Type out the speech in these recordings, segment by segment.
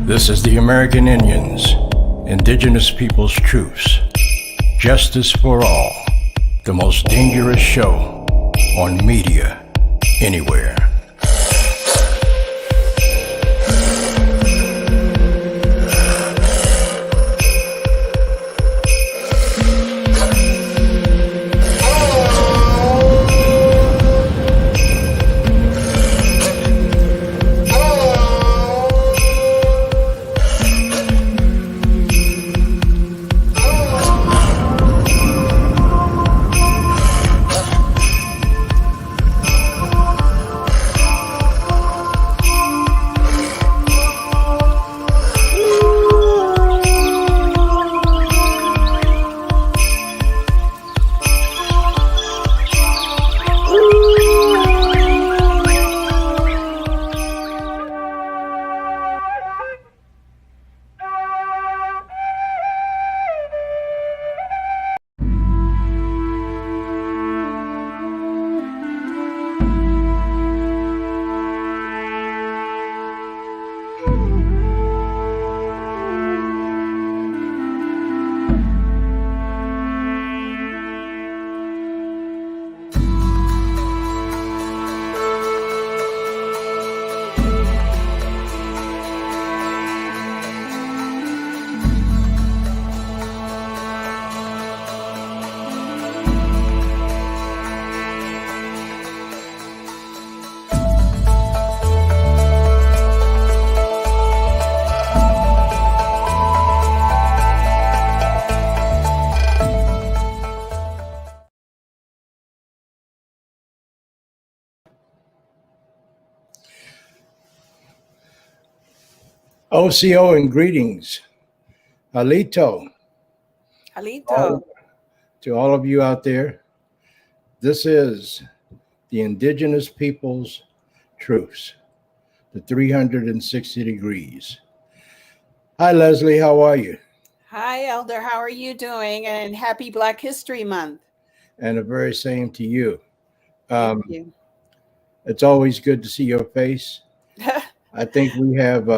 This is the American Indians, Indigenous Peoples Truths. Justice for all, the most dangerous show on media anywhere. OCO and greetings. Halito. To all of you out there, this is the Indigenous Peoples Truths, the 360 degrees. Hi, Leslie. How are you? Hi, Elder. How are you doing? And happy Black History Month. And the very same to you. Thank you. It's always good to see your face. I think we have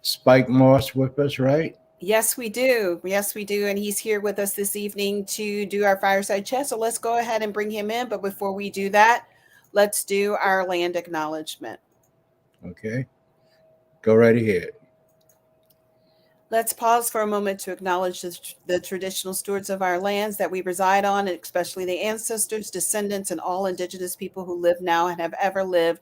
Spike Moss with us, right? Yes, we do. Yes, we do. And he's here with us this evening to do our fireside chat. So let's go ahead and bring him in. But before we do that, let's do our land acknowledgement. Okay. Go right ahead. Let's pause for a moment to acknowledge the traditional stewards of our lands that we reside on, and especially the ancestors, descendants, and all Indigenous people who live now and have ever lived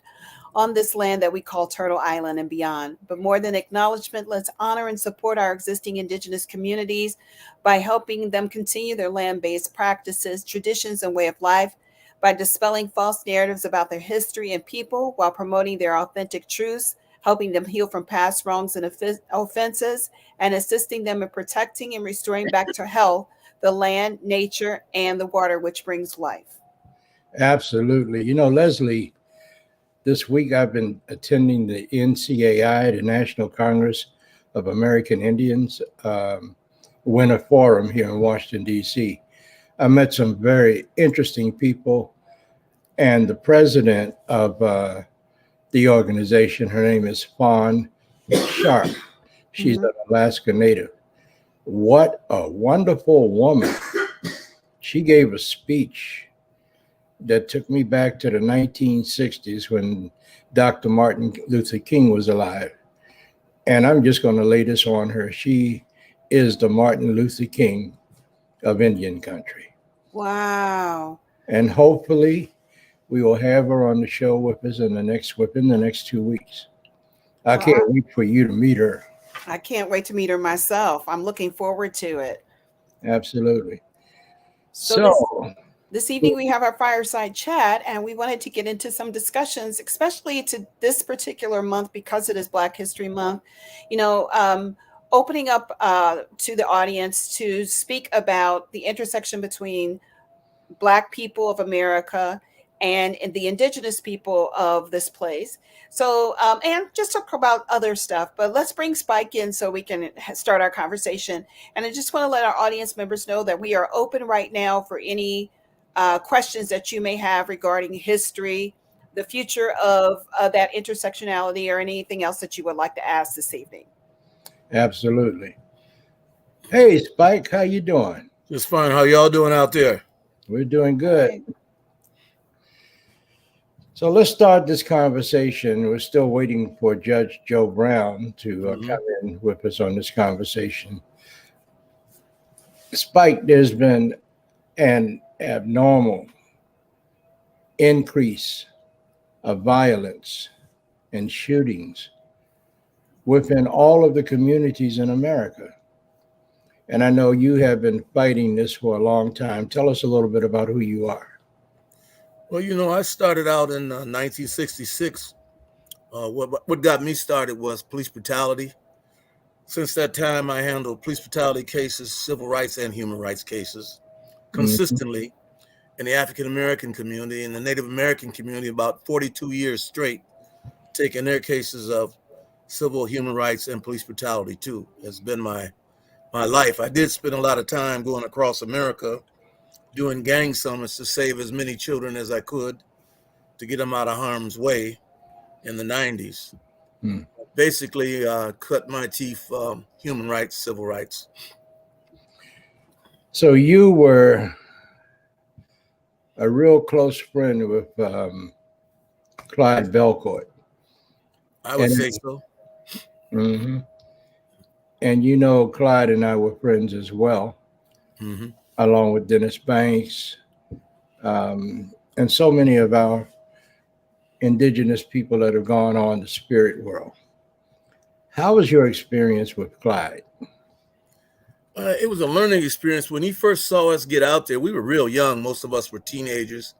on this land that we call Turtle Island and beyond. But more than acknowledgement, let's honor and support our existing Indigenous communities by helping them continue their land-based practices, traditions, and way of life, by dispelling false narratives about their history and people while promoting their authentic truths, helping them heal from past wrongs and offenses, and assisting them in protecting and restoring back to health the land, nature, and the water which brings life. Absolutely. You know, Leslie, this week I've been attending the NCAI, the National Congress of American Indians, Winter Forum here in Washington, D.C. I met some very interesting people, and the president of the organization, her name is Fawn Sharp. She's an Alaska Native. What a wonderful woman. She gave a speech that took me back to the 1960s when Dr. Martin Luther King was alive. And I'm just going to lay this on her. She is the Martin Luther King of Indian country. Wow. And hopefully we will have her on the show with us within the next 2 weeks. I can't wait for you to meet her. I can't wait to meet her myself. I'm looking forward to it. Absolutely. So this evening we have our fireside chat, and we wanted to get into some discussions, especially to this particular month because it is Black History Month. You know, opening up to the audience to speak about the intersection between Black people of America and the Indigenous people of this place. So, and just talk about other stuff, but let's bring Spike in so we can start our conversation. And I just want to let our audience members know that we are open right now for any questions that you may have regarding history, the future of that intersectionality, or anything else that you would like to ask this evening. Absolutely. Hey, Spike, how you doing? Just fine. How y'all doing out there? We're doing good. Right. So let's start this conversation. We're still waiting for Judge Joe Brown to come in with us on this conversation. Spike, there's been an abnormal increase of violence and shootings within all of the communities in America. And I know you have been fighting this for a long time. Tell us a little bit about who you are. Well, I started out in 1966. What got me started was police brutality. Since that time, I handled police brutality cases, civil rights and human rights cases consistently in the African American community and the Native American community about 42 years straight, taking their cases of civil, human rights, and police brutality too. It's been my life. I did spend a lot of time going across America doing gang summits to save as many children as I could to get them out of harm's way in the 90s. Basically, cut my teeth, human rights, civil rights. So you were a real close friend with Clyde Belcourt. I would say so. And you know, Clyde and I were friends as well, along with Dennis Banks, and so many of our indigenous people that have gone on the spirit world. How was your experience with Clyde? It was a learning experience. When he first saw us get out there, we were real young. Most of us were teenagers.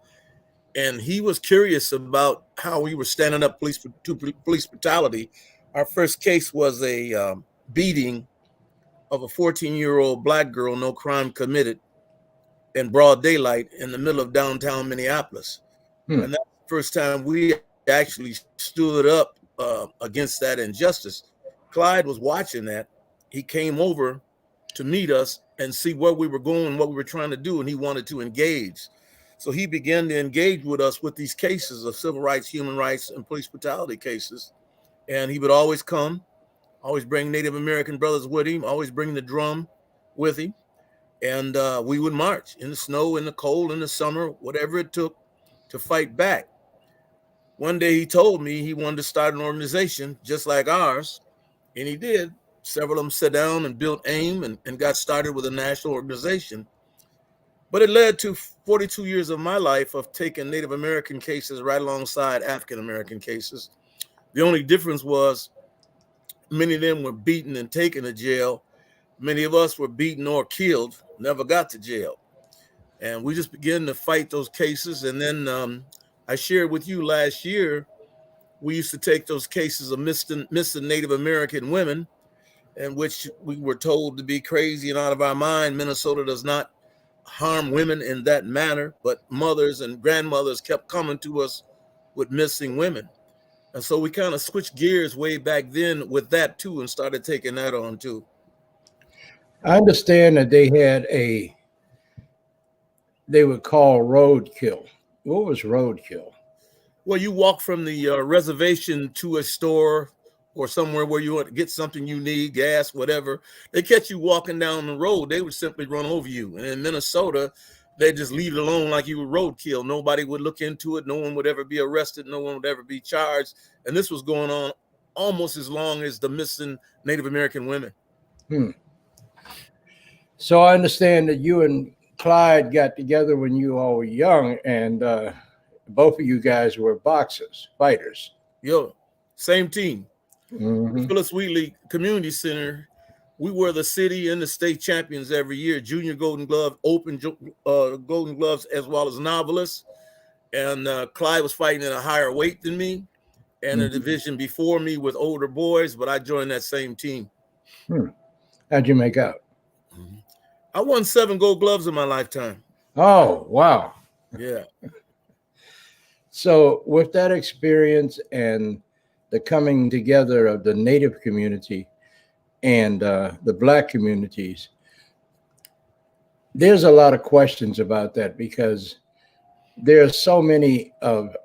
And he was curious about how we were standing up to police brutality. Our first case was a beating of a 14-year-old Black girl, no crime committed, in broad daylight in the middle of downtown Minneapolis. And that's the first time we actually stood up against that injustice. Clyde was watching that. He came over to meet us and see where we were going, what we were trying to do, and he wanted to engage. So he began to engage with us with these cases of civil rights, human rights, and police brutality cases. And he would always come, always bring Native American brothers with him, always bring the drum with him. And we would march in the snow, in the cold, in the summer, whatever it took to fight back. One day he told me he wanted to start an organization just like ours, and he did. Several of them sat down and built AIM and got started with a national organization. But it led to 42 years of my life of taking Native American cases right alongside African American cases. The only difference was many of them were beaten and taken to jail. Many of us were beaten or killed, never got to jail. And we just began to fight those cases. And then I shared with you last year, we used to take those cases of missing Native American women, in which we were told to be crazy and out of our mind. Minnesota does not harm women in that manner, but mothers and grandmothers kept coming to us with missing women. And so we kind of switched gears way back then with that too and started taking that on too. I understand that they would call roadkill. What was roadkill? Well, you walk from the reservation to a store or somewhere where you want to get something you need, gas, whatever. They catch you walking down the road, they would simply run over you. And in Minnesota, they just leave it alone like you were roadkill. Nobody would look into it. No one would ever be arrested. No one would ever be charged. And this was going on almost as long as the missing Native American women. So I understand that you and Clyde got together when you all were young, and both of you guys were boxers, fighters. Yo, same team. Phyllis Wheatley Community Center, we were the city and the state champions every year, junior Golden Glove, open Golden Gloves, as well as novelists. And Clyde was fighting at a higher weight than me and a division before me with older boys, but I joined that same team. How'd you make out? I won 7 gold gloves in my lifetime. Oh, wow. Yeah. So with that experience and the coming together of the Native community and the Black communities, there's a lot of questions about that, because there are so many of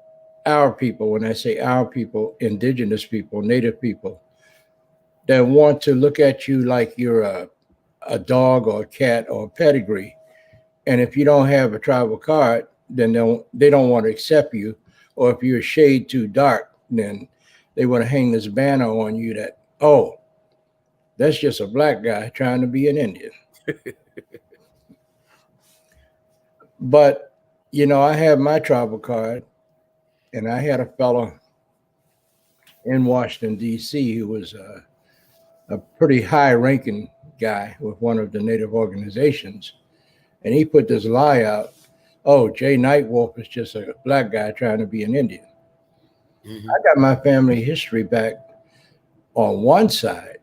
our people, when I say our people, indigenous people, native people, that want to look at you like you're a dog or a cat or a pedigree. And if you don't have a tribal card, then they don't want to accept you. Or if you're a shade too dark, then they want to hang this banner on you that, oh, that's just a black guy trying to be an Indian. But, you know, I have my tribal card, and I had a fellow in Washington, D.C., who was a pretty high-ranking guy with one of the Native organizations. And he put this lie out, oh, Jay Nightwolf is just a black guy trying to be an Indian. Mm-hmm. I got my family history back on one side,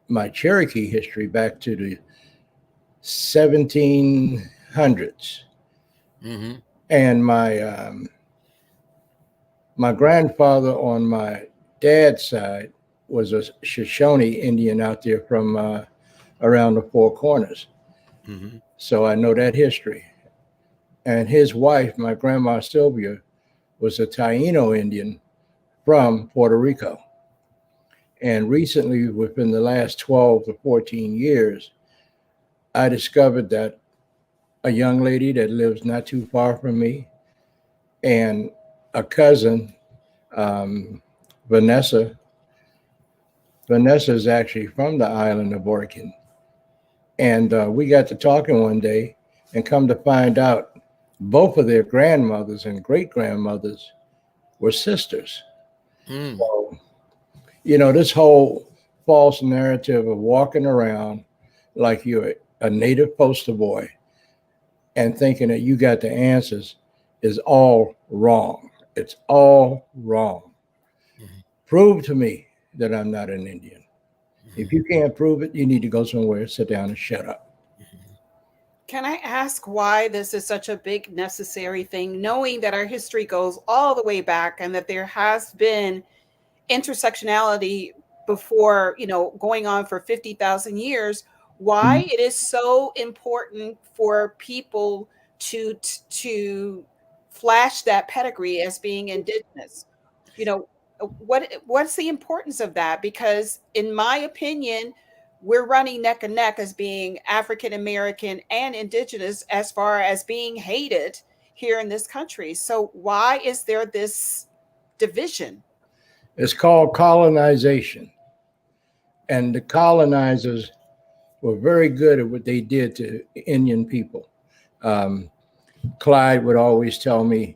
my Cherokee history back to the 1700s. Mm-hmm. And my grandfather on my dad's side was a Shoshone Indian out there from around the Four Corners. Mm-hmm. So I know that history. And his wife, my grandma Sylvia, was a Taino Indian from Puerto Rico. And recently, within the last 12 to 14 years, I discovered that a young lady that lives not too far from me and a cousin, Vanessa is actually from the island of Orkin. And we got to talking one day and come to find out both of their grandmothers and great-grandmothers were sisters. Mm. So, you know, this whole false narrative of walking around like you're a native poster boy and thinking that you got the answers is all wrong. It's all wrong. Mm-hmm. Prove to me that I'm not an Indian. Mm-hmm. If you can't prove it, you need to go somewhere, sit down and shut up. Can I ask why this is such a big necessary thing, knowing that our history goes all the way back and that there has been intersectionality before, you know, going on for 50,000 years, why it is so important for people to flash that pedigree as being indigenous? You know, what's the importance of that? Because in my opinion, we're running neck and neck as being African American and indigenous as far as being hated here in this country. So why is there this division? It's called colonization. And the colonizers were very good at what they did to Indian people. Clyde would always tell me,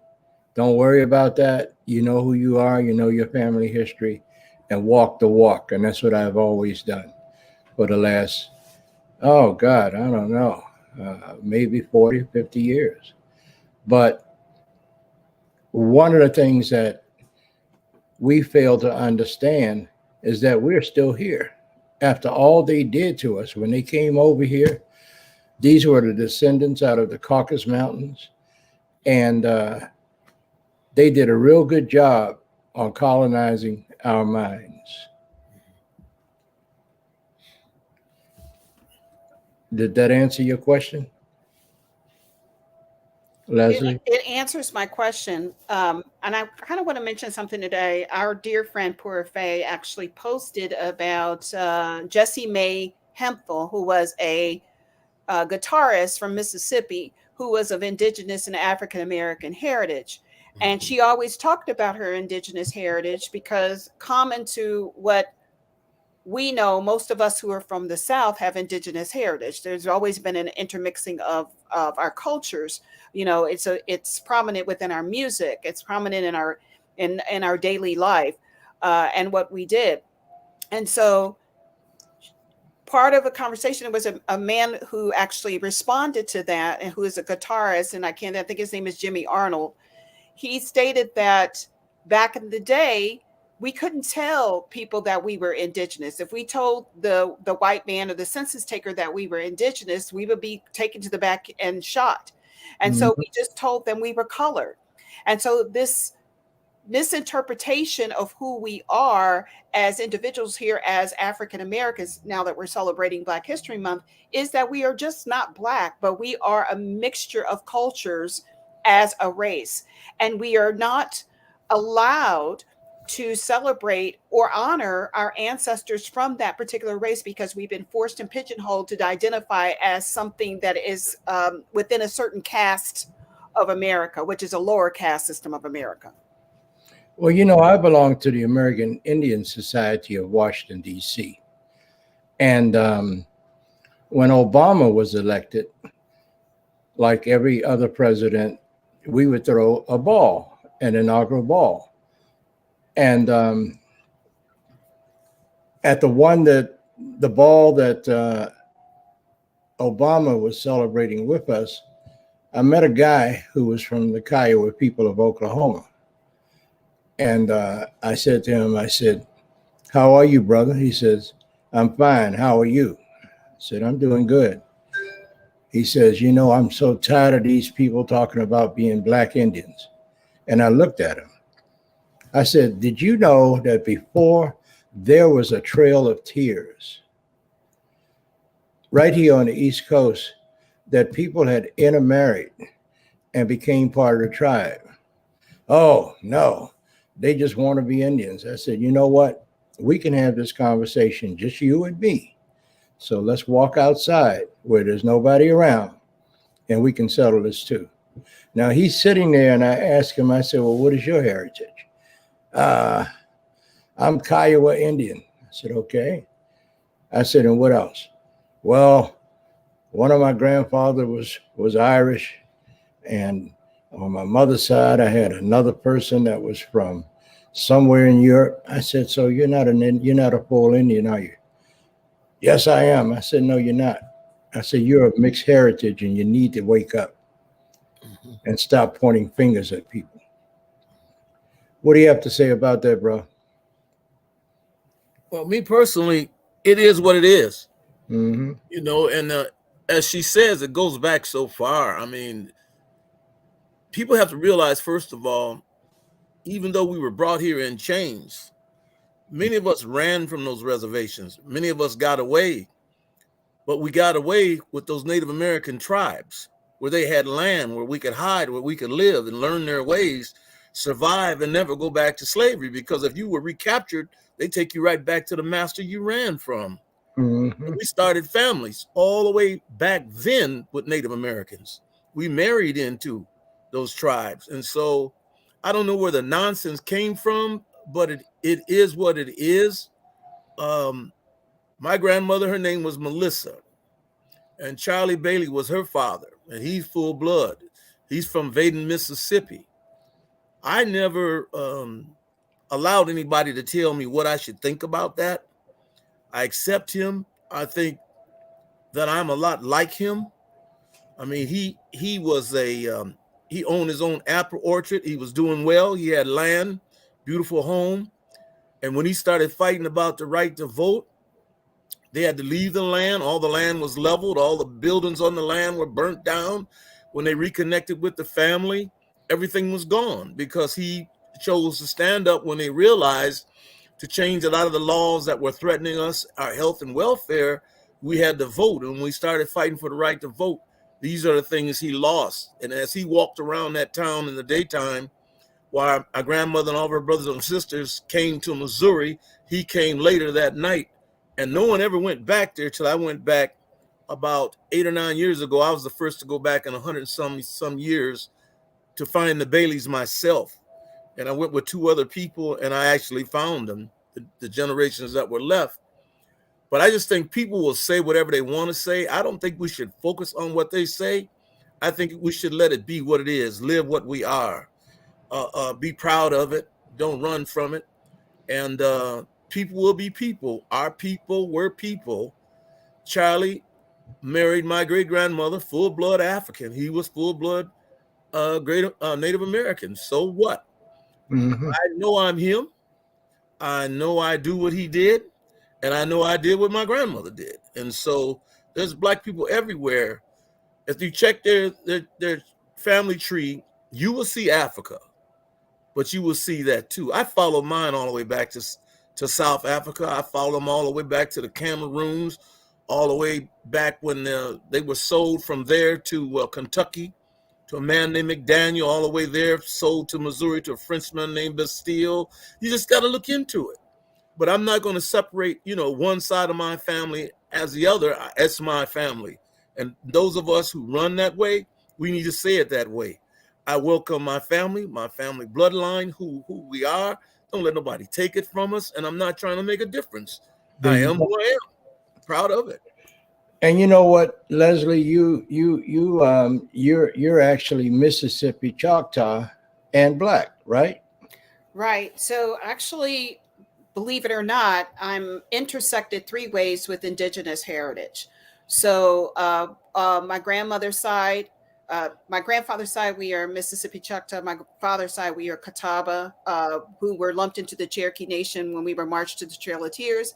don't worry about that. You know who you are, you know your family history, and walk the walk. And that's what I've always done for the last, oh God, I don't know, maybe 40, 50 years. But one of the things that we fail to understand is that we're still here. After all they did to us, when they came over here, these were the descendants out of the Caucasus Mountains. And they did a real good job on colonizing our minds. Did that answer your question, Leslie? It answers my question. And I kind of want to mention something today. Our dear friend Pura Faye actually posted about Jessie Mae Hemphill, who was a guitarist from Mississippi, who was of indigenous and African American heritage. And she always talked about her indigenous heritage because common to what we know, most of us who are from the South have indigenous heritage. There's always been an intermixing of our cultures. You know, it's prominent within our music. It's prominent in our daily life and what we did. And so part of a conversation, it was a man who actually responded to that and who is a guitarist, and I think his name is Jimmy Arnold. He stated that back in the day, we couldn't tell people that we were indigenous. If we told the white man or the census taker that we were indigenous, we would be taken to the back and shot. And so we just told them we were colored. And so this misinterpretation of who we are as individuals here as African Americans, now that we're celebrating Black History Month, is that we are just not Black, but we are a mixture of cultures as a race. And we are not allowed to celebrate or honor our ancestors from that particular race, because we've been forced and pigeonholed to identify as something that is within a certain caste of America, which is a lower caste system of America. Well, you know, I belong to the American Indian Society of Washington, D.C. And when Obama was elected, like every other president, we would throw a ball, an inaugural ball. And at the ball that Obama was celebrating with us, I met a guy who was from the Kiowa people of Oklahoma. And I said to him, I said, "How are you, brother?" He says, "I'm fine. How are you?" I said, "I'm doing good." He says, "You know, I'm so tired of these people talking about being Black Indians." And I looked at him. I said, "Did you know that before there was a Trail of Tears right here on the East Coast, that people had intermarried and became part of the tribe?" "Oh, no, they just want to be Indians." I said, "You know what? We can have this conversation, just you and me. So let's walk outside where there's nobody around and we can settle this too." Now he's sitting there and I asked him, I said, "Well, what is your heritage?" "I'm Kiowa Indian." I said, "Okay." I said, "And what else?" "Well, one of my grandfather was Irish, and on my mother's side, I had another person that was from somewhere in Europe." I said, "So you're not a full Indian, are you?" "Yes, I am." I said, "No, you're not." I said, "You're of mixed heritage and you need to wake up and stop pointing fingers at people." What do you have to say about that, bro? Well, me personally, it is what it is. Mm-hmm. You know, and as she says, it goes back so far. I mean, people have to realize, first of all, even though we were brought here in chains, many of us ran from those reservations. Many of us got away, but we got away with those Native American tribes where they had land, where we could hide, where we could live and learn their ways, survive, and never go back to slavery. Because if you were recaptured, they take you right back to the master you ran from. Mm-hmm. We started families all the way back then with Native Americans. We married into those tribes. And so I don't know where the nonsense came from, but it is what it is. My grandmother, her name was Melissa, and Charlie Bailey was her father, and he's full blood. He's from Vaden, Mississippi. I never allowed anybody to tell me what I should think about that. I accept him. I think that I'm a lot like him. I mean, he was he owned his own apple orchard. He was doing well. He had land, beautiful home. And when he started fighting about the right to vote, they had to leave the land. All the land was leveled. All the buildings on the land were burnt down. When they reconnected with the family, everything was gone because he chose to stand up when they realized to change a lot of the laws that were threatening us, our health and welfare. We had to vote. And when we started fighting for the right to vote, these are the things he lost. And as he walked around that town in the daytime, while our grandmother and all of her brothers and sisters came to Missouri, he came later that night. And no one ever went back there till I went back about 8 or 9 years ago. I was the first to go back in 100 some years to find the Baileys myself. And I went with 2 other people and I actually found them, the generations that were left. But I just think people will say whatever they want to say. I don't think we should focus on what they say. I think we should let it be what it is, live what we are, be proud of it, don't run from it. And people will be people. Our people were people. Charlie married my great-grandmother, full-blood African. He was full-blood Native American. So what? Mm-hmm. I know I'm him. I know I do what he did. And I know I did what my grandmother did. And so there's Black people everywhere. If you check their family tree, you will see Africa. But you will see that too. I follow mine all the way back to South Africa. I follow them all the way back to the Cameroons, all the way back when they were sold from there to Kentucky to a man named McDaniel, all the way there, sold to Missouri to a Frenchman named Bastille. You just got to look into it. But I'm not going to separate, one side of my family as the other. It's my family. And those of us who run that way, we need to say it that way. I welcome my family bloodline, who we are. Don't let nobody take it from us. And I'm not trying to make a difference. I am who I am. Proud of it. And you know what, Leslie, you're actually Mississippi Choctaw and Black, right? Right. So actually, believe it or not, I'm intersected 3 ways with indigenous heritage. So my grandfather's side, we are Mississippi Choctaw. My father's side, we are Catawba, who were lumped into the Cherokee Nation when we were marched to the Trail of Tears.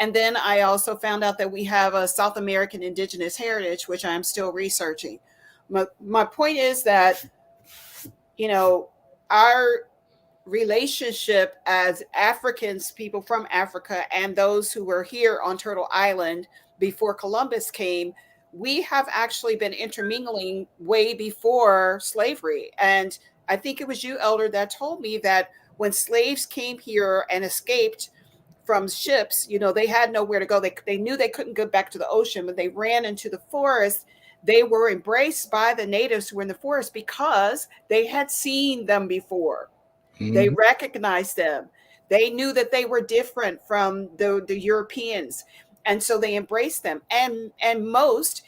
And then I also found out that we have a South American indigenous heritage, which I'm still researching. My point is that, our relationship as Africans, people from Africa, and those who were here on Turtle Island before Columbus came, we have actually been intermingling way before slavery. And I think it was you, Elder, that told me that when slaves came here and escaped from ships, they had nowhere to go. They knew they couldn't go back to the ocean, but they ran into the forest. They were embraced by the natives who were in the forest because they had seen them before. Mm-hmm. They recognized them. They knew that they were different from the Europeans. And so they embraced them. And most,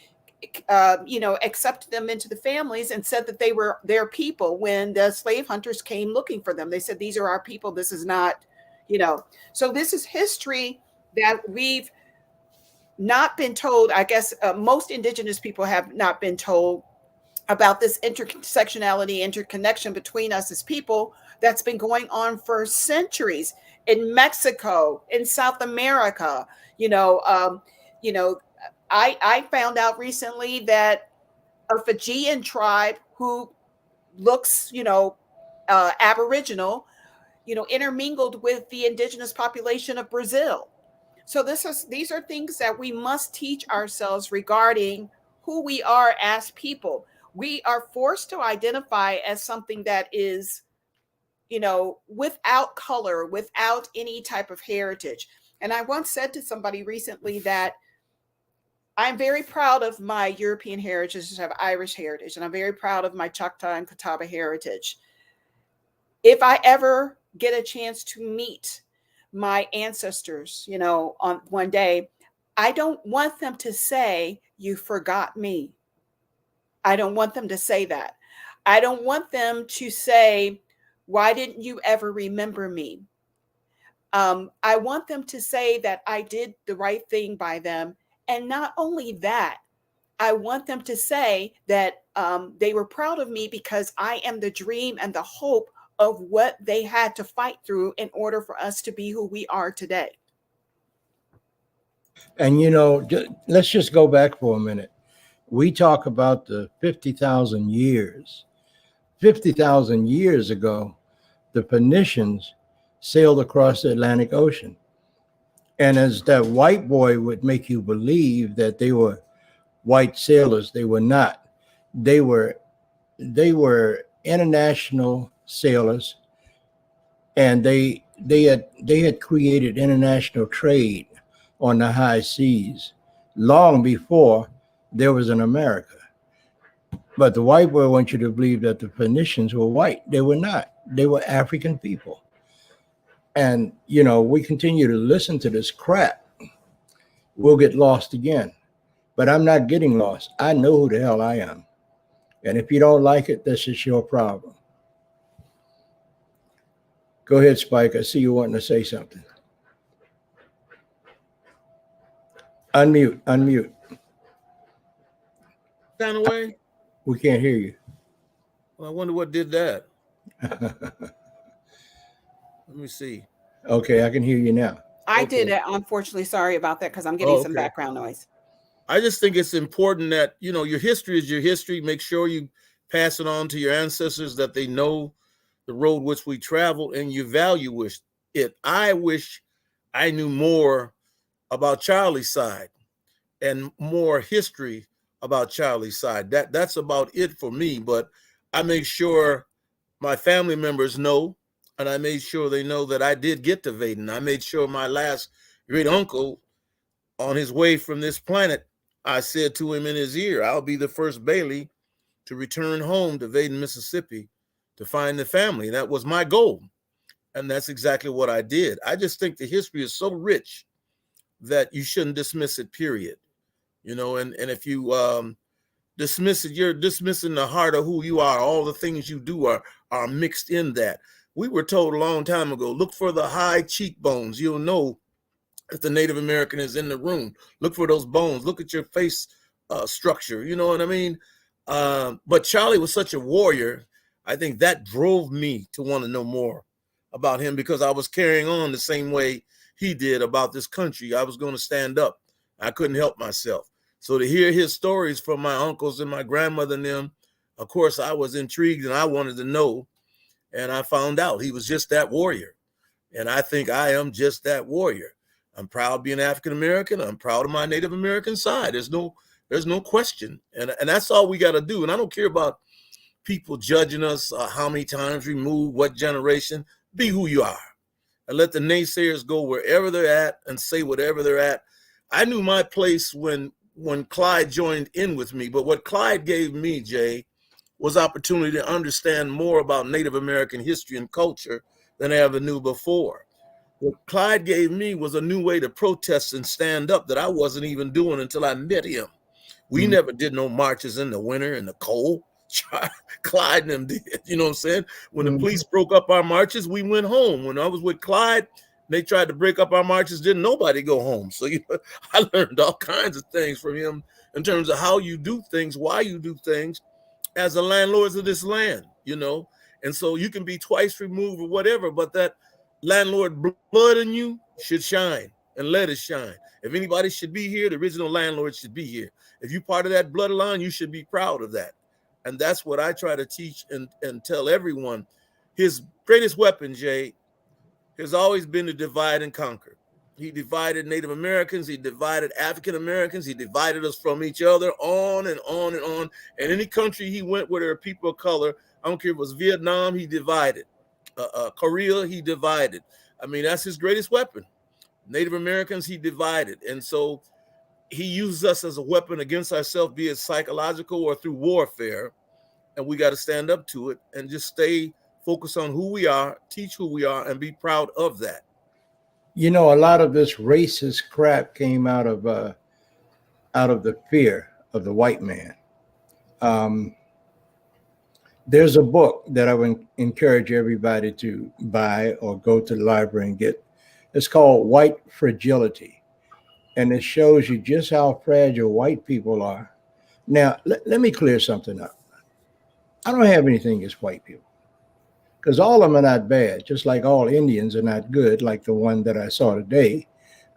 accepted them into the families and said that they were their people when the slave hunters came looking for them. They said, these are our people. This is not, So this is history that we've not been told. I guess most indigenous people have not been told about this intersectionality, interconnection between us as people that's been going on for centuries in Mexico, in South America. I found out recently that a Fijian tribe who looks, Aboriginal, intermingled with the indigenous population of Brazil. So these are things that we must teach ourselves regarding who we are as people. We are forced to identify as something that is, without color, without any type of heritage. And I once said to somebody recently that I'm very proud of my European heritage. I have Irish heritage, and I'm very proud of my Choctaw and Catawba heritage. If I ever get a chance to meet my ancestors, on one day, I don't want them to say, you forgot me. I don't want them to say that. I don't want them to say, why didn't you ever remember me? I want them to say that I did the right thing by them. And not only that, I want them to say that they were proud of me because I am the dream and the hope of what they had to fight through in order for us to be who we are today. And, let's just go back for a minute. We talk about the 50,000 years. 50,000 years ago, the Phoenicians sailed across the Atlantic Ocean. And as that white boy would make you believe that they were white sailors, they were not. They were international sailors, and they had created international trade on the high seas long before there was an America. But the white boy wants you to believe that the Phoenicians were white. They were not. They were African people. And, we continue to listen to this crap, we'll get lost again. But I'm not getting lost. I know who the hell I am. And if you don't like it, that's just your problem. Go ahead, Spike. I see you wanting to say something. Unmute. Sound away? We can't hear you. Well, I wonder what did that. Let me see. Okay, I can hear you now. I did it. Unfortunately, sorry about that because I'm getting some background noise. I just think it's important that, your history is your history. Make sure you pass it on to your ancestors, that they know the road which we travel and you value it. I wish I knew more about Charlie's side and more history about Charlie's side. That's about it for me. But I make sure my family members know, and I made sure they know that I did get to Vaden. I made sure my last great uncle, on his way from this planet, I said to him in his ear, I'll be the first Bailey to return home to Vaden, Mississippi, to find the family. That was my goal. And that's exactly what I did. I just think the history is so rich that you shouldn't dismiss it, period. You know, and if you dismiss it, you're dismissing the heart of who you are. All the things you do are mixed in that. We were told a long time ago, look for the high cheekbones. You'll know if the Native American is in the room. Look for those bones. Look at your face structure. You know what I mean? But Charlie was such a warrior. I think that drove me to want to know more about him, because I was carrying on the same way he did about this country. I was going to stand up. I couldn't help myself. So to hear his stories from my uncles and my grandmother and them, of course, I was intrigued and I wanted to know. And I found out he was just that warrior. And I think I am just that warrior. I'm proud being African American. I'm proud of my Native American side. There's no question. And that's all we got to do. And I don't care about people judging us, how many times we move, what generation. Be who you are. And let the naysayers go wherever they're at and say whatever they're at. I knew my place when Clyde joined in with me. But what Clyde gave me, Jay, was opportunity to understand more about Native American history and culture than I ever knew before. What Clyde gave me was a new way to protest and stand up that I wasn't even doing until I met him. We never did no marches in the winter and the cold. Clyde and them did, you know what I'm saying? When the police broke up our marches, we went home. When I was with Clyde, they tried to break up our marches, didn't nobody go home. So I learned all kinds of things from him in terms of how you do things, why you do things as the landlords of this land, you know? And so you can be twice removed or whatever, but that landlord blood in you should shine, and let it shine. If anybody should be here, the original landlord should be here. If you're part of that bloodline, you should be proud of that. And that's what I try to teach and tell everyone. His greatest weapon, Jay, has always been to divide and conquer. He divided Native Americans. He divided African Americans. He divided us from each other, on and on and on. And any country he went where there are people of color, I don't care if it was Vietnam, he divided. Korea, he divided. I mean, that's his greatest weapon. Native Americans, he divided. And so he uses us as a weapon against ourselves, be it psychological or through warfare. And we got to stand up to it and just stay focused on who we are, teach who we are, and be proud of that. You know, a lot of this racist crap came out of the fear of the white man. There's a book that I would encourage everybody to buy or go to the library and get. It's called White Fragility. And it shows you just how fragile white people are. Now, let me clear something up. I don't have anything against white people, because all of them are not bad, just like all Indians are not good, like the one that I saw today.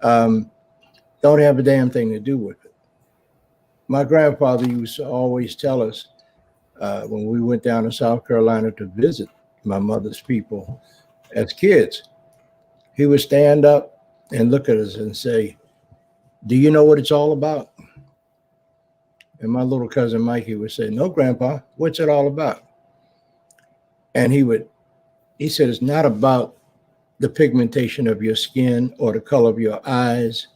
Don't have a damn thing to do with it. My grandfather used to always tell us, when we went down to South Carolina to visit my mother's people as kids, he would stand up and look at us and say, "Do you know what it's all about?" And my little cousin Mikey would say, "No, Grandpa, what's it all about?" And he said, "It's not about the pigmentation of your skin or the color of your eyes.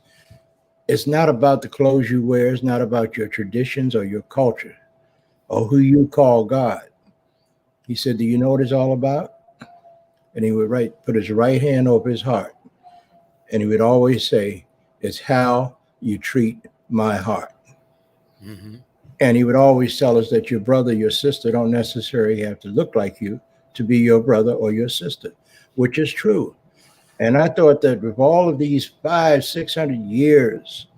It's not about the clothes you wear. It's not about your traditions or your culture or who you call God." He said, "Do you know what it's all about?" And he would put his right hand over his heart. And he would always say, "It's how you treat my heart." Mm-hmm. And he would always tell us that your brother, your sister don't necessarily have to look like you to be your brother or your sister, which is true. And I thought that with all of these 500-600 years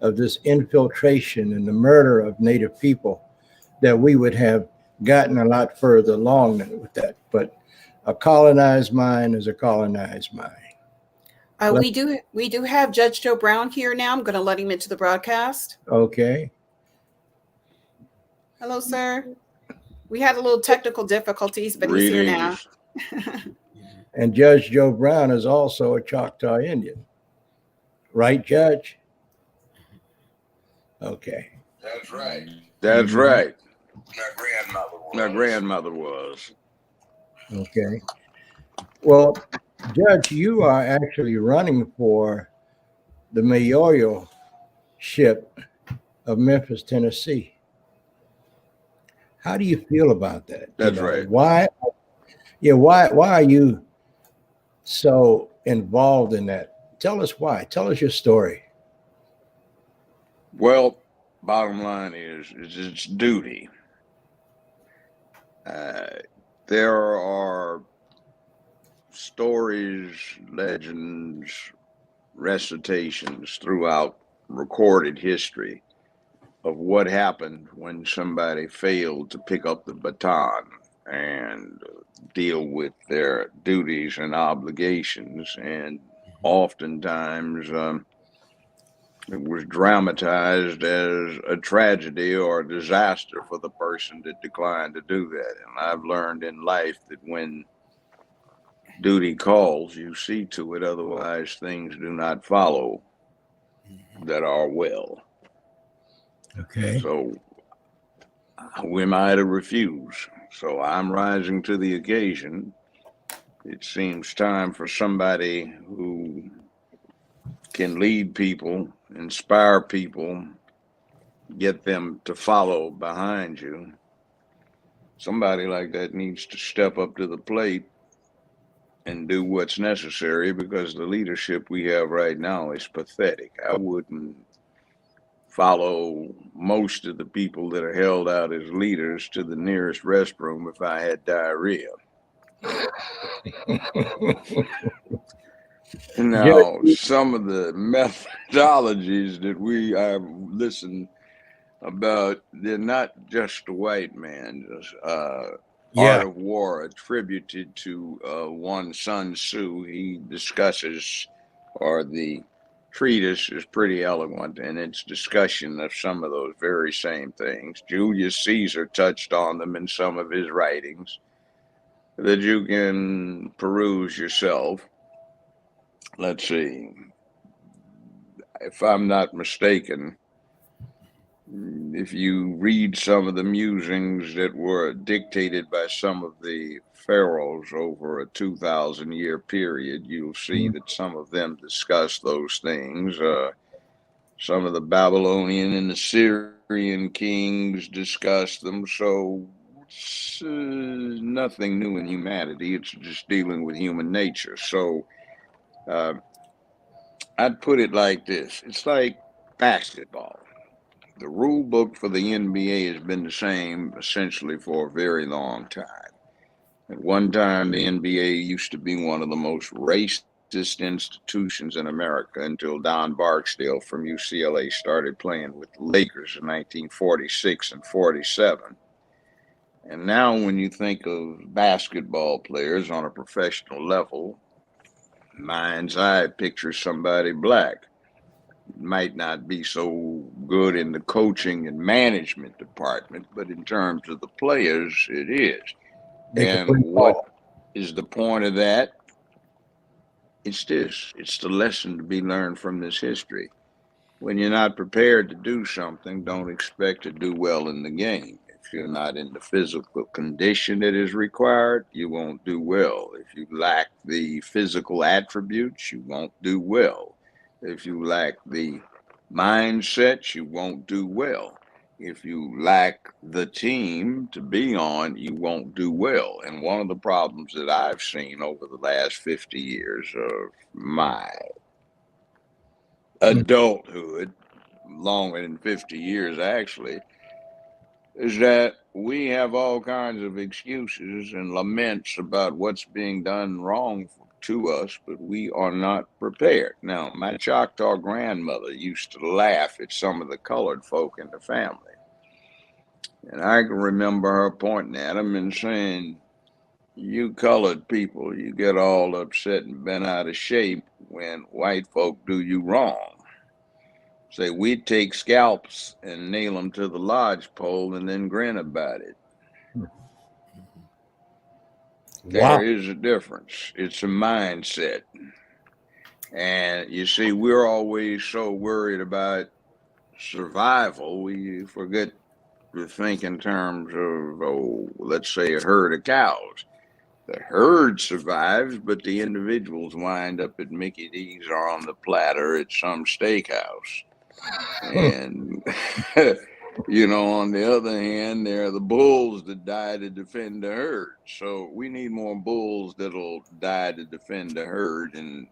of this infiltration and the murder of Native people, that we would have gotten a lot further along with that. But a colonized mind is a colonized mind. We do have Judge Joe Brown here now. I'm going to let him into the broadcast. Okay. Hello, sir. We had a little technical difficulties, but he's here now. And Judge Joe Brown is also a Choctaw Indian. Right, Judge? Okay. That's right. That's right. My grandmother was. Okay. Well, Judge, you are actually running for the mayoralship of Memphis, Tennessee. How do you feel about that? That's right. Why? Yeah. Why are you so involved in that? Tell us why. Tell us your story. Well, bottom line is it's duty. There are stories, legends, recitations throughout recorded history of what happened when somebody failed to pick up the baton and deal with their duties and obligations. And oftentimes it was dramatized as a tragedy or a disaster for the person that declined to do that. And I've learned in life that when duty calls, you see to it, otherwise things do not follow that are well. Okay. So who am I to refuse? So I'm rising to the occasion. It seems time for somebody who can lead people, inspire people, get them to follow behind you. Somebody like that needs to step up to the plate and do what's necessary, because the leadership we have right now is pathetic. I wouldn't follow most of the people that are held out as leaders to the nearest restroom if I had diarrhea. Now, some of the methodologies that we have listened about, they're not just a white man. Art of War, attributed to one Sun Tzu. He discusses, or the treatise is pretty eloquent in its discussion of some of those very same things. Julius Caesar touched on them in some of his writings that you can peruse yourself. Let's see. If I'm not mistaken, if you read some of the musings that were dictated by some of the pharaohs over a 2,000-year period, you'll see that some of them discuss those things. Some of the Babylonian and Assyrian kings discuss them. So it's nothing new in humanity. It's just dealing with human nature. So I'd put it like this. It's like basketball. The rule book for the NBA has been the same essentially for a very long time. At one time, the NBA used to be one of the most racist institutions in America until Don Barksdale from UCLA started playing with the Lakers in 1946 and 47. And now when you think of basketball players on a professional level, mind's eye pictures somebody black. Might not be so good in the coaching and management department, but in terms of the players, it is. And what is the point of that? It's this. It's the lesson to be learned from this history. When you're not prepared to do something, don't expect to do well in the game. If you're not in the physical condition that is required, you won't do well. If you lack the physical attributes, you won't do well. If you lack the mindset, you won't do well. If you lack the team to be on, you won't do well. And one of the problems that I've seen over the last 50 years of my adulthood, longer than 50 years actually, is that we have all kinds of excuses and laments about what's being done wrong to us, but we are not prepared. Now, my Choctaw grandmother used to laugh at some of the colored folk in the family. And I can remember her pointing at them and saying, "You colored people, you get all upset and bent out of shape when white folk do you wrong. Say, we'd take scalps and nail them to the lodge pole and then grin about it." Wow. There is a difference. It's a mindset. And you see, we're always so worried about survival, we forget to think in terms of, oh, let's say a herd of cows. The herd survives, but the individuals wind up at Mickey D's or on the platter at some steakhouse. And, on the other hand, there are the bulls that die to defend the herd. So we need more bulls that'll die to defend the herd. And,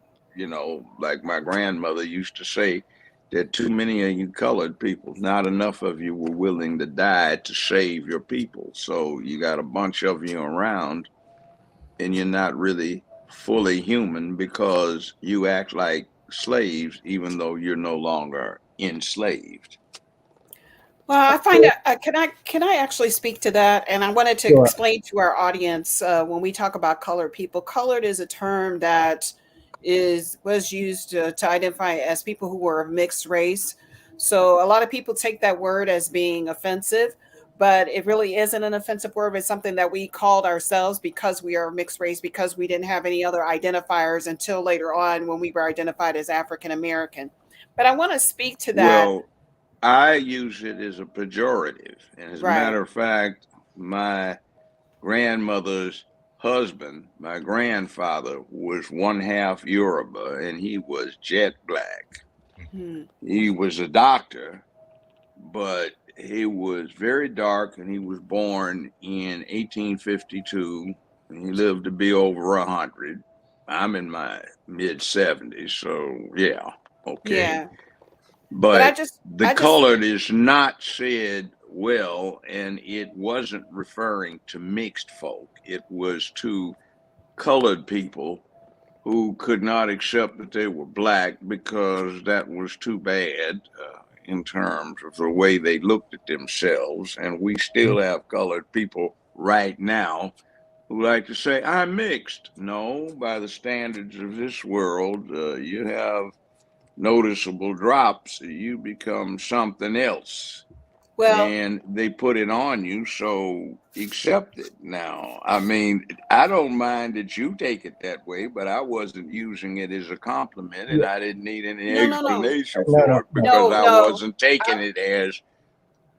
like my grandmother used to say, there are too many of you colored people. Not enough of you were willing to die to save your people. So you got a bunch of you around, and you're not really fully human because you act like slaves, even though you're no longer enslaved. Well, I find can I actually speak to that? And I wanted to Sure. explain to our audience when we talk about colored people. Colored is a term that was used to identify as people who were of mixed race. So a lot of people take that word as being offensive, but it really isn't an offensive word. It's something that we called ourselves because we are mixed race, because we didn't have any other identifiers until later on when we were identified as African American. But I want to speak to that. Well, I use it as a pejorative. And as a matter of fact, my grandmother's husband, my grandfather, was one half Yoruba, and he was jet black. He was a doctor, but he was very dark, and he was born in 1852, and he lived to be over 100. I'm in my mid-70s, so yeah, okay. Yeah. But the colored is not said well, and it wasn't referring to mixed folk. It was to colored people who could not accept that they were black because that was too bad in terms of the way they looked at themselves. And we still have colored people right now who like to say, I'm mixed. No, by the standards of this world, you have noticeable drops, you become something else. Well, and they put it on you, so accept it. Now, I mean, I don't mind that you take it that way, but I wasn't using it as a compliment, and I didn't need any explanation for it because I wasn't taking it as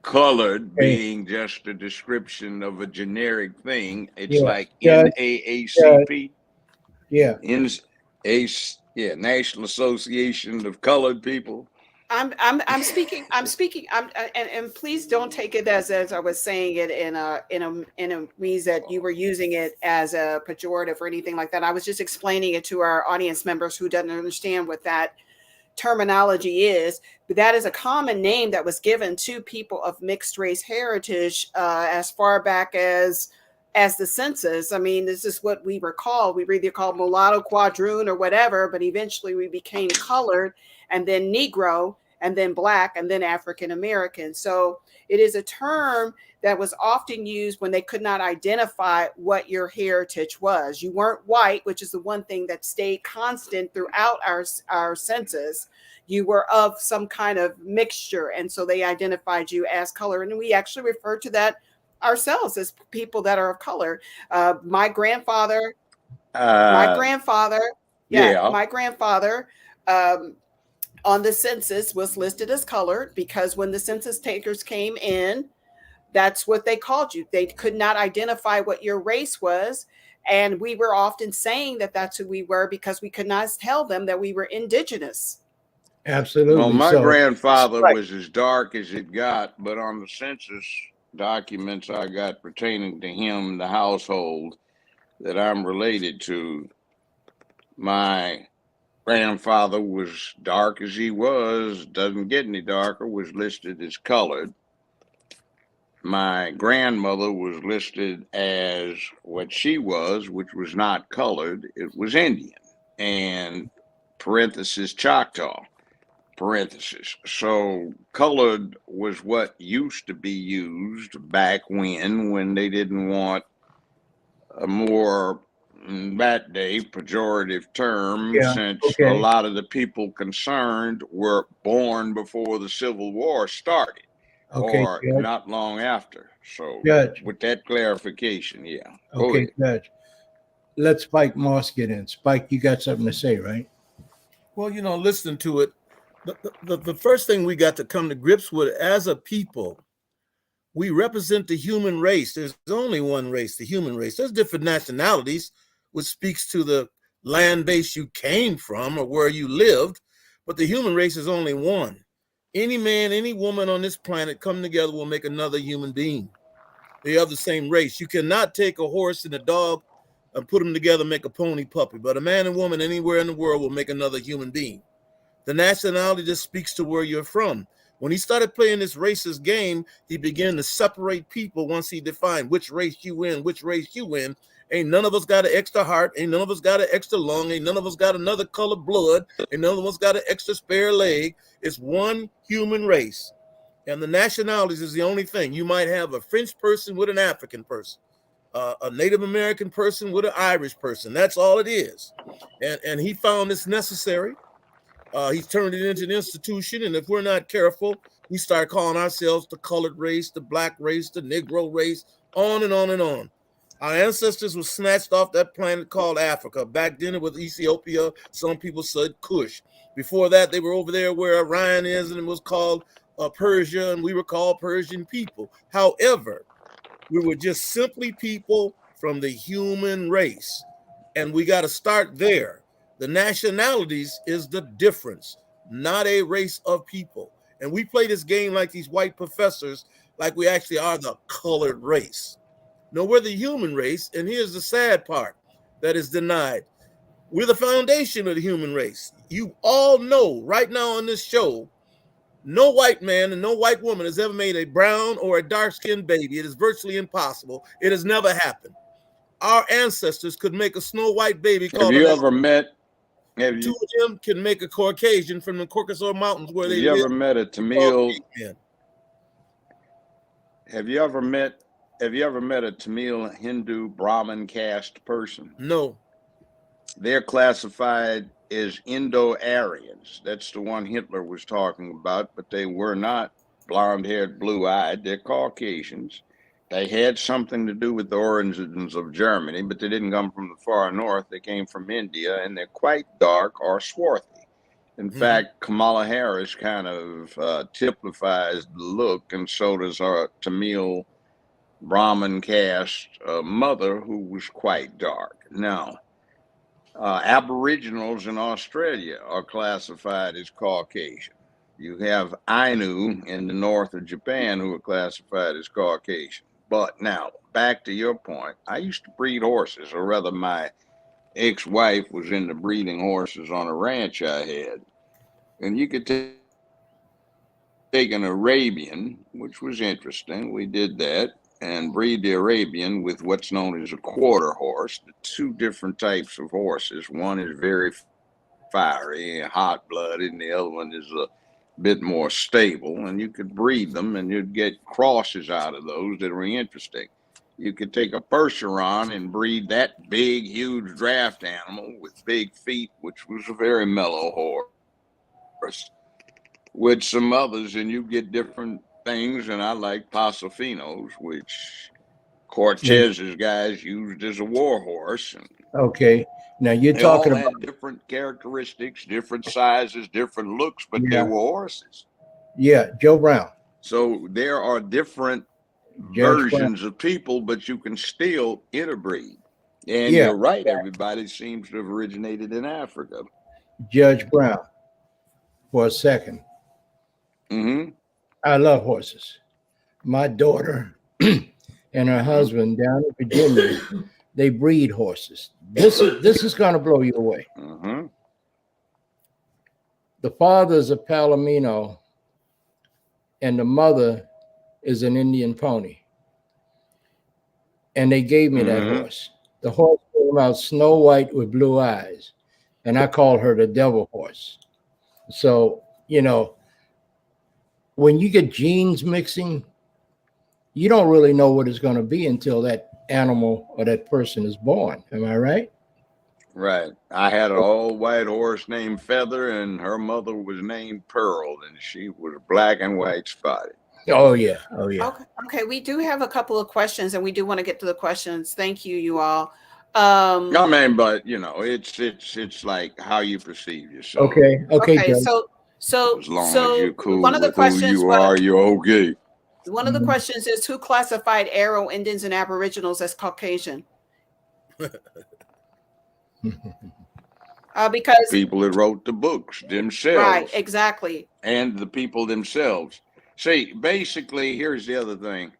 colored being just a description of a generic thing. It's like NAACP. Yeah. National Association of Colored People. I'm speaking. And please don't take it as I was saying it in a means that you were using it as a pejorative or anything like that. I was just explaining it to our audience members who doesn't understand what that terminology is. But that is a common name that was given to people of mixed race heritage as far back as the census. I mean, this is what we were called. We were either called mulatto, quadroon, or whatever, but eventually we became colored, and then Negro, and then Black, and then African American. So it is a term that was often used when they could not identify what your heritage was. You weren't white, which is the one thing that stayed constant throughout our census. You were of some kind of mixture, and so they identified you as color. And we actually refer to that ourselves as people that are of color. My grandfather on the census was listed as colored because when the census takers came in, that's what they called you. They could not identify what your race was. And we were often saying that that's who we were because we could not tell them that we were indigenous. Absolutely. Well, my grandfather was as dark as it got, but on the census documents I got pertaining to him, the household that I'm related to, my grandfather was dark as he was, doesn't get any darker, was listed as colored. My grandmother was listed as what she was, which was not colored, it was Indian, and parenthesis Choctaw. Parenthesis. So colored was what used to be used back when they didn't want a more, in that day, pejorative term, since a lot of the people concerned were born before the Civil War started, or not long after. So with that clarification, Judge. Let Spike Moss get in. Spike, you got something to say, right? Well, listening to it, The first thing we got to come to grips with as a people, we represent the human race. There's only one race, the human race. There's different nationalities, which speaks to the land base you came from or where you lived, but the human race is only one. Any man, any woman on this planet come together will make another human being. They are the same race. You cannot take a horse and a dog and put them together and make a pony puppy, but a man and woman anywhere in the world will make another human being. The nationality just speaks to where you're from. When he started playing this racist game, he began to separate people once he defined which race you in, which race you in. Ain't none of us got an extra heart. Ain't none of us got an extra lung. Ain't none of us got another color blood. Ain't none of us got an extra spare leg. It's one human race. And the nationalities is the only thing. You might have a French person with an African person, a Native American person with an Irish person. That's all it is. And he found this necessary. He's turned it into an institution, and if we're not careful, we start calling ourselves the colored race, the black race, the Negro race, on and on and on. Our ancestors were snatched off that planet called Africa. Back then it was Ethiopia. Some people said Kush. Before that, they were over there where Orion is, and it was called Persia, and we were called Persian people. However, we were just simply people from the human race, and we got to start there. The nationalities is the difference, not a race of people. And we play this game like these white professors, like we actually are the colored race. No, we're the human race, and here's the sad part that is denied. We're the foundation of the human race. You all know right now on this show, no white man and no white woman has ever made a brown or a dark-skinned baby. It is virtually impossible. It has never happened. Our ancestors could make a Snow White baby. Have you ever met? Two of them can make a Caucasian from the Caucasus Mountains where they live. Have you ever met a Tamil? Have you ever met a Tamil Hindu Brahmin caste person? No. They're classified as Indo-Aryans. That's the one Hitler was talking about, but they were not blonde-haired, blue-eyed. They're Caucasians. They had something to do with the origins of Germany, but they didn't come from the far north. They came from India, and they're quite dark or swarthy. In fact, Kamala Harris kind of typifies the look, and so does our Tamil Brahmin caste mother, who was quite dark. Now, Aboriginals in Australia are classified as Caucasian. You have Ainu in the north of Japan who are classified as Caucasian. But now, back to your point, I used to breed horses, or rather my ex-wife was into breeding horses on a ranch I had. And you could take an Arabian, which was interesting. We did that, and breed the Arabian with what's known as a quarter horse. The two different types of horses. One is very fiery, hot-blooded, and the other one is a bit more stable, and you could breed them and you'd get crosses out of those that were interesting. You could take a Percheron and breed that big, huge draft animal with big feet, which was a very mellow horse, with some others, and you get different things. And I like Pasofinos, which Cortez's guys used as a war horse. And okay. Now you're they talking all about had different characteristics, different sizes, different looks, but they were horses. Yeah, Joe Brown. So there are different versions of people, but you can still interbreed. And you're right, everybody seems to have originated in Africa. Judge Brown, for a second. I love horses. My daughter and her husband down in Virginia, they breed horses. This is going to blow you away. The father is a Palomino, and the mother is an Indian pony. And they gave me that horse. The horse came out snow white with blue eyes, and I call her the devil horse. So, you know, when you get genes mixing, you don't really know what it's going to be until that animal or that person is born. Am I right? Right. I had an all white horse named Feather, and her mother was named Pearl, and she was black and white spotted. Oh yeah. Oh yeah. Okay. We do have a couple of questions, and we do want to get to the questions. Thank you, you all. I mean, but you know, it's like how you perceive yourself. Okay. So So, As long as so you're cool one of the with who questions you was, are, you're okay. one of the questions is who classified Arrow Indians and Aboriginals as Caucasian? Because People that wrote the books right, themselves exactly. and the people themselves. See, basically, here's the other thing.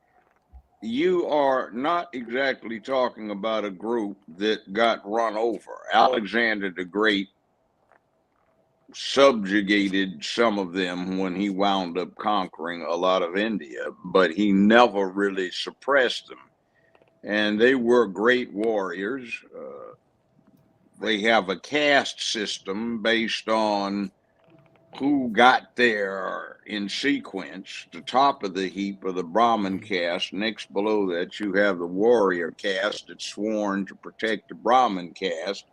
You are not exactly talking about a group that got run over. Alexander the Great subjugated some of them when he wound up conquering a lot of India, but he never really suppressed them. And they were great warriors. They have a caste system based on who got there in sequence. The top of the heap of the Brahmin caste. Next below that, you have the warrior caste that's sworn to protect the Brahmin caste.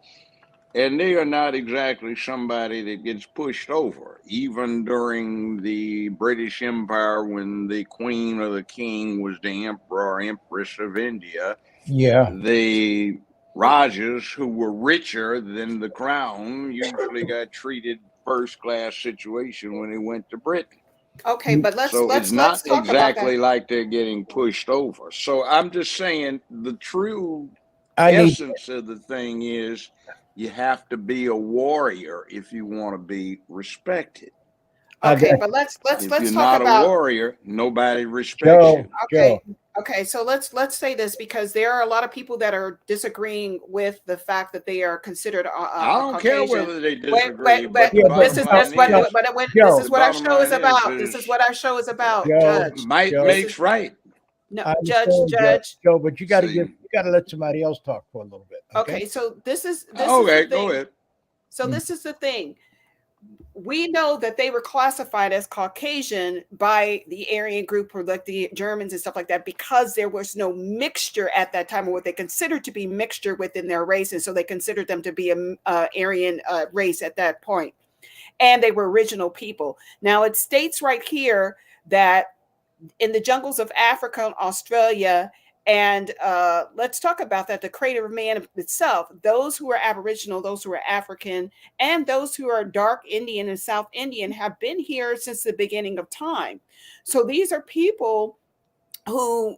And they are not exactly somebody that gets pushed over. Even during the British Empire, when the queen or the king was the emperor or empress of India, Yeah. the Rajas who were richer than the crown usually got treated first class situation when they went to Britain. Okay, but So it's let's not talk about exactly that. like they're getting pushed over. So I'm just saying the true I need. essence of the thing is you have to be a warrior if you want to be respected. I Okay, got but let's If you're talk not a about. warrior, nobody respects Joe. you. Okay, Joe. okay. So let's say this because there are a lot of people that are disagreeing with the fact that they are considered I a don't care Caucasian. whether they But disagree, but the Yeah, this bottom is line Joe, is, this is the Joe, what our bottom show is line about. This is is what our show is about, Joe, Judge. might Joe. This makes is right. no I Judge. understand, Joe, but you got to See, you got to let somebody else talk for a little bit. okay. So this is the okay, go thing. ahead. So this is the thing. We know that they were classified as Caucasian by the Aryan group or like the Germans and stuff like that because there was no mixture at that time or what they considered to be mixture within their race. And so they considered them to be a Aryan race at that point. And they were original people. Now it states right here that in the jungles of Africa and Australia, and let's talk about that. The crater of man itself, those who are Aboriginal, those who are African, and those who are dark Indian and South Indian have been here since the beginning of time. So these are people who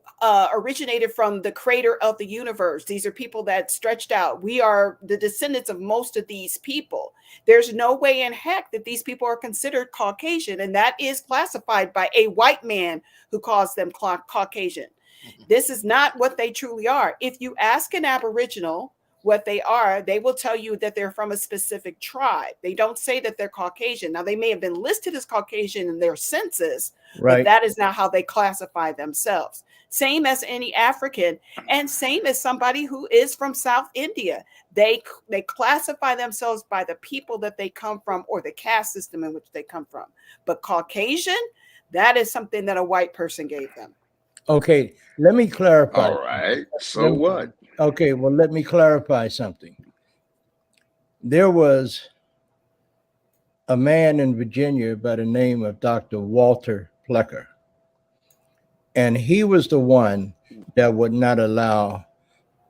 originated from the crater of the universe. These are people that stretched out. We are the descendants of most of these people. There's no way in heck that these people are considered Caucasian, and that is classified by a white man who calls them Caucasian. This is not what they truly are. If you ask an Aboriginal what they are, they will tell you that they're from a specific tribe. They don't say that they're Caucasian. Now, they may have been listed as Caucasian in their census, Right. but that is not how they classify themselves. Same as any African, and same as somebody who is from South India. They classify themselves by the people that they come from or the caste system in which they come from. But Caucasian, that is something that a white person gave them. Okay, let me clarify. All right. So what? Okay, well, let me clarify something. There was a man in Virginia by the name of Dr. Walter Plecker, and he was the one that would not allow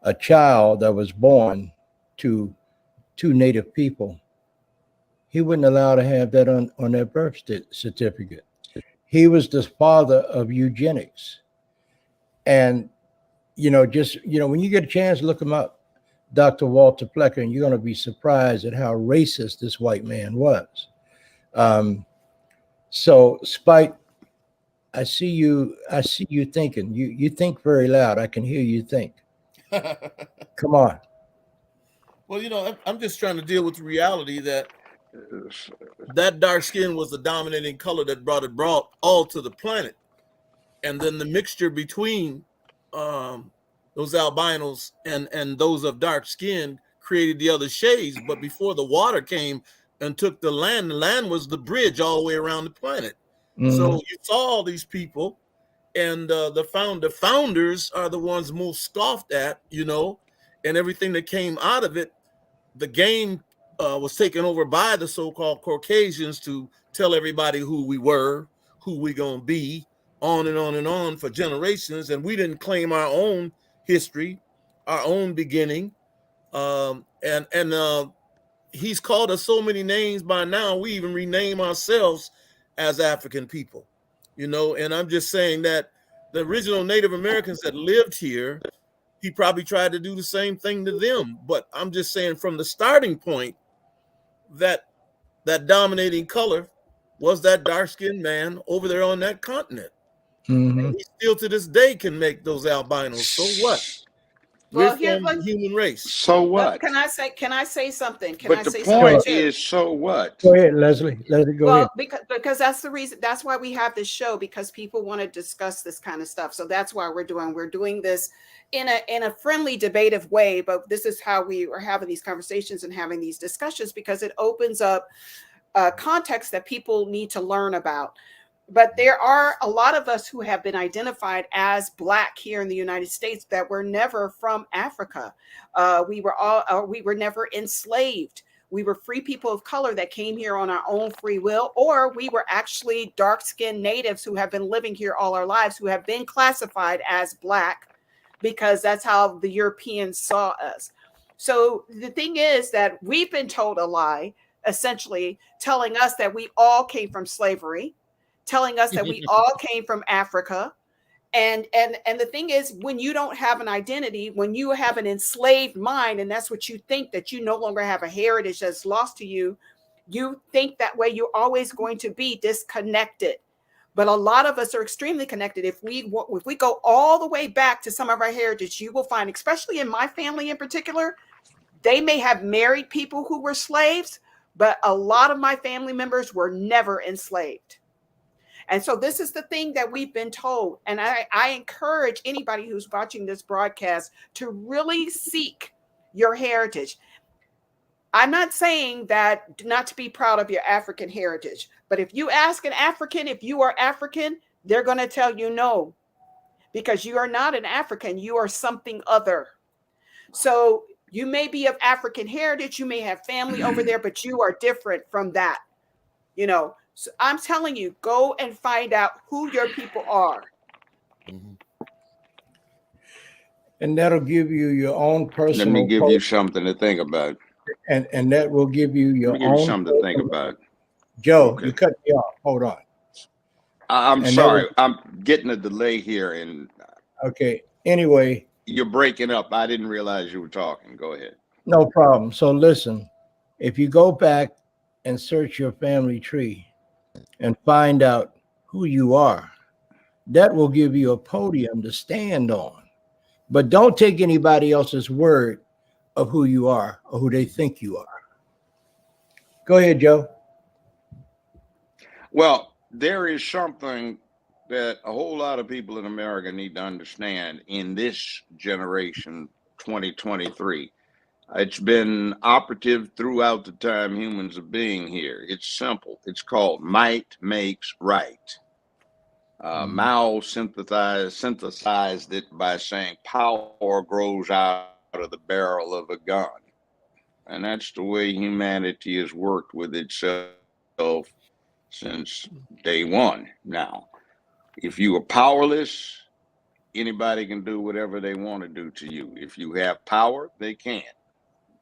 a child that was born to two Native people. He wouldn't allow to have that on their birth certificate. He was the father of eugenics. And, when you get a chance, look him up, Dr. Walter Plecker, and you're going to be surprised at how racist this white man was. So, Spike, I see you thinking. You think very loud. I can hear you think. Come on. Well, I'm just trying to deal with the reality that dark skin was the dominating color that brought all to the planet. And then the mixture between those albinos and those of dark skin created the other shades. But before the water came and took the land was the bridge all the way around the planet. Mm-hmm. So you saw all these people, and the founders are the ones most scoffed at, and everything that came out of it. The game was taken over by the so-called Caucasians to tell everybody who we were, who we gonna be, on and on and on for generations, and we didn't claim our own history, our own beginning, and he's called us so many names by now, we even rename ourselves as African people, you know. And I'm just saying that the original Native Americans that lived here, he probably tried to do the same thing to them. But I'm just saying from the starting point, that dominating color was that dark-skinned man over there on that continent. Mm-hmm. And he still to this day can make those albinos. So what? We're Well, from the human race. So what? Can I say something? Can But I the say point something too? is, so what? Go ahead, Leslie. Leslie, go ahead. Well, because that's the reason. That's why we have this show, because people want to discuss this kind of stuff. So that's why we're doing this in a friendly, debative way. But this is how we are having these conversations and having these discussions, because it opens up context that people need to learn about. But there are a lot of us who have been identified as Black here in the United States that were never from Africa. We were never enslaved. We were free people of color that came here on our own free will, or we were actually dark-skinned natives who have been living here all our lives, who have been classified as Black because that's how the Europeans saw us. So the thing is that we've been told a lie, essentially telling us that we all came from slavery, telling us that we all came from Africa. And the thing is, when you don't have an identity, when you have an enslaved mind, and that's what you think, that you no longer have a heritage that's lost to you, you think that way, you're always going to be disconnected. But a lot of us are extremely connected. If we go all the way back to some of our heritage, you will find, especially in my family in particular, they may have married people who were slaves, but a lot of my family members were never enslaved. And so this is the thing that we've been told. And I encourage anybody who's watching this broadcast to really seek your heritage. I'm not saying that not to be proud of your African heritage, but if you ask an African if you are African, they're going to tell you no, because you are not an African, you are something other. So you may be of African heritage, you may have family over there, but you are different from that, you know. So I'm telling you, go and find out who your people are. And that'll give you your own personal. Let me give you something to think about. And that will give you your Let me give you own something to think about. Joe, Okay. you cut me off. Hold on. I'm And sorry. I'm getting a delay here, and Okay. Anyway, you're breaking up. I didn't realize you were talking. Go ahead. no problem. So listen, if you go back and search your family tree and find out who you are, that will give you a podium to stand on. But don't take anybody else's word of who you are or who they think you are. Go ahead, Joe. Well, there is something that a whole lot of people in America need to understand in this generation, 2023. It's been operative throughout the time humans are being here. It's simple. It's called might makes right. Mao synthesized it by saying power grows out of the barrel of a gun. And that's the way humanity has worked with itself since day one. Now, if you are powerless, anybody can do whatever they want to do to you. If you have power, they can.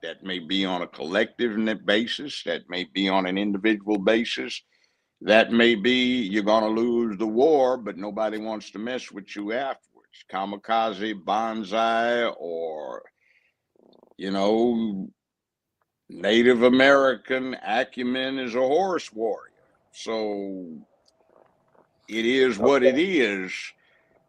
That may be on a collective basis, that may be on an individual basis, that may be you're going to lose the war, but nobody wants to mess with you afterwards. Kamikaze, bonsai, or, you know, Native American acumen is a horse warrior. So it is what it is.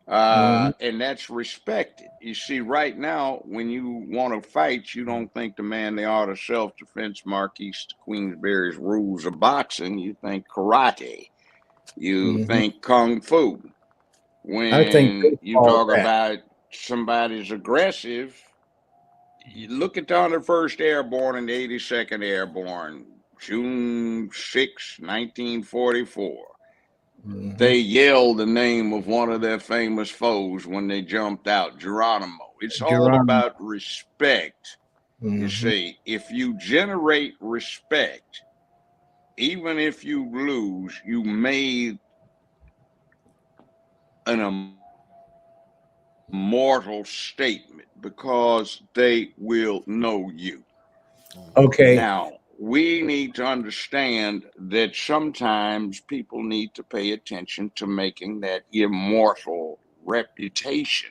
And that's respected. You see, right now, when you want to fight, you don't think the man, the art of self-defense, Marquis Queensberry's rules of boxing. You think karate. You think kung fu. When you talk about somebody's aggressive, you look at the 101st Airborne and the 82nd Airborne, June 6, 1944. They yelled the name of one of their famous foes when they jumped out, Geronimo. It's all about respect. You see, if you generate respect, even if you lose, you made an immortal statement because they will know you. Okay. Now, we need to understand that sometimes people need to pay attention to making that immortal reputation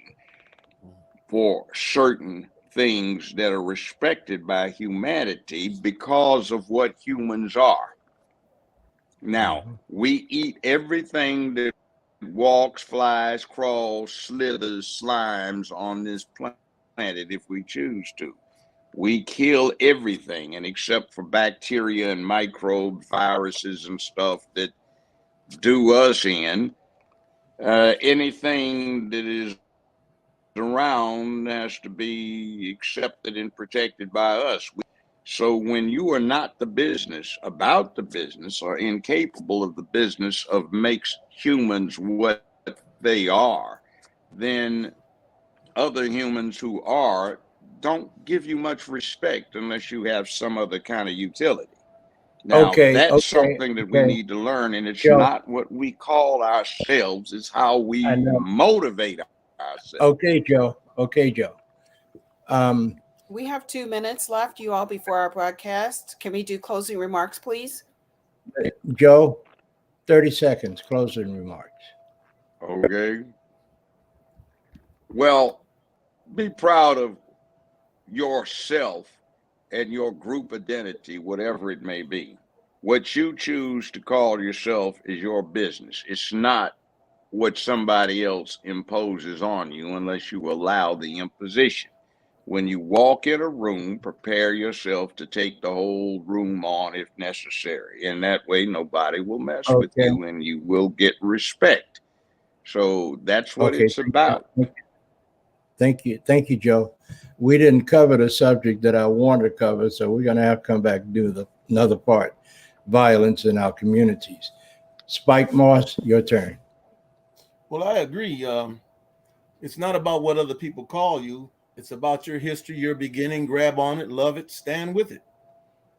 for certain things that are respected by humanity because of what humans are. Now, we eat everything that walks, flies, crawls, slithers, slimes on this planet if we choose to. We kill everything, and except for bacteria and microbes, viruses and stuff that do us in, anything that is around has to be accepted and protected by us. So when you are not the business, about the business, or incapable of the business of makes humans what they are, then other humans who are don't give you much respect unless you have some other kind of utility. Now, that's something that we need to learn, and it's not what we call ourselves, it's how we motivate ourselves. Okay, Joe. Okay, Joe. We have 2 minutes left, you all, before our broadcast. Can we do closing remarks, please? Joe, 30 seconds, closing remarks. Okay. Well, be proud of yourself and your group identity, whatever it may be. What you choose to call yourself is your business. It's not what somebody else imposes on you unless you allow the imposition. When you walk in a room, prepare yourself to take the whole room on if necessary. And that way, nobody will mess with you and you will get respect. So that's what it's about. Thank you. Thank you, Joe. We didn't cover the subject that I wanted to cover, so we're going to have to come back and do another part, violence in our communities. Spike Moss, your turn. Well, I agree. It's not about what other people call you. It's about your history, your beginning. Grab on it, love it, stand with it.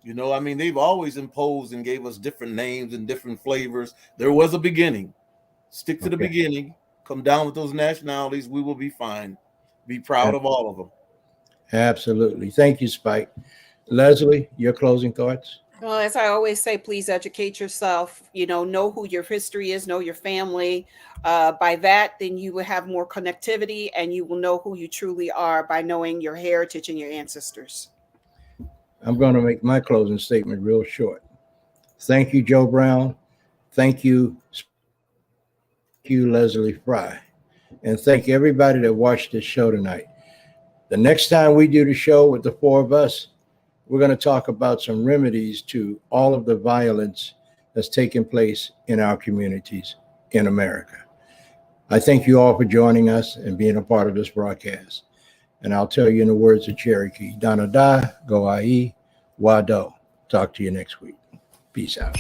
You know, I mean, they've always imposed and gave us different names and different flavors. There was a beginning. Stick to the beginning. Come down with those nationalities. We will be fine. Be proud of all of them. Absolutely. Thank you, Spike. Leslie, your closing thoughts? Well, as I always say, please educate yourself. You know who your history is, know your family. By that, then you will have more connectivity and you will know who you truly are by knowing your heritage and your ancestors. I'm going to make my closing statement real short. Thank you, Joe Brown. Thank you, Leslie Fry. And thank everybody that watched this show tonight. The next time we do the show with the four of us, we're going to talk about some remedies to all of the violence that's taking place in our communities in America. I thank you all for joining us and being a part of this broadcast. And I'll tell you in the words of Cherokee, Dana Da, Go Ai, Wado. Talk to you next week. Peace out.